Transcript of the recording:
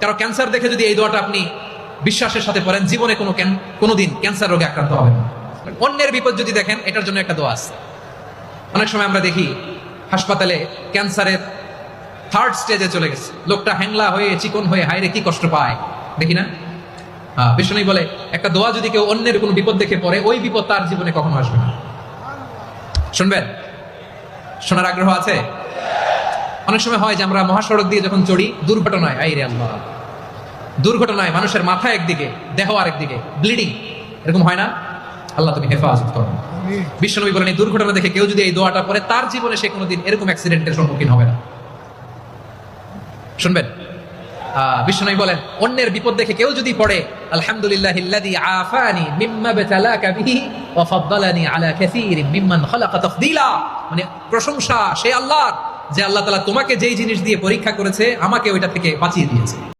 কারো ক্যান্সার দেখে যদি এই দোয়াটা আপনি বিশ্বাসের সাথে পড়েন, জীবনে কোনোদিন ক্যান্সার রোগে আক্রান্ত হবেন না। অন্যের বিপদ যদি দেখেন, এটার জন্য একটা দোয়া আছে। অনেক সময় আমরা দেখি হাসপাতালে ক্যান্সারের 3rd স্টেজে চলে গেছে, লোকটা হ্যাংলা হয়ে চিকন হয়ে হায়রে কি কষ্ট পায়, দেখি না? বিষ্ণু বলে একটা দোয়া যদি কেউ অন্যের কোনো বিপদ দেখে পড়ে, ওই বিপদ তার জীবনে কখনো আসবে না। শুনবেন? শোনার আগ্রহ আছে? অনেক সময় হয় যে আমরা মহাসড়ক দিয়ে যখন চড়ি, দুর্ঘটনায়, আইরে আল্লাহ, দুর্ঘটনায় মানুষের মাথা একদিকে, দেহ আরেকদিকে, ব্লিডিং, এরকম হয় না? আল্লাহ তুমি হেফাজত করো। বিশ্বনবী বলেন এই দুর্ঘটনা দেখে কেউ যদি এই দোয়াটা পড়ে, তার জীবনে সে কোনোদিন এরকম অ্যাক্সিডেন্টের সম্মুখীন হবে না। শুনবেন? বিশ্বনবী বলেন অন্যের বিপদ দেখে কেউ যদি পড়ে, আলহামদুলিল্লাহিল্লাযী আফানি মিম্মা বাতালাকা বিহি ওয়া ফাদ্দালানি আলা কাসীরিম মিম্মান খালাকা তাফদীলা, মানে প্রশংসা সেই আল্লাহর যে আল্লাহ তাআলা তোমাকে যেই জিনিস দিয়ে পরীক্ষা করেছে, আমাকে ওইটা থেকে বাঁচিয়ে দিয়েছে।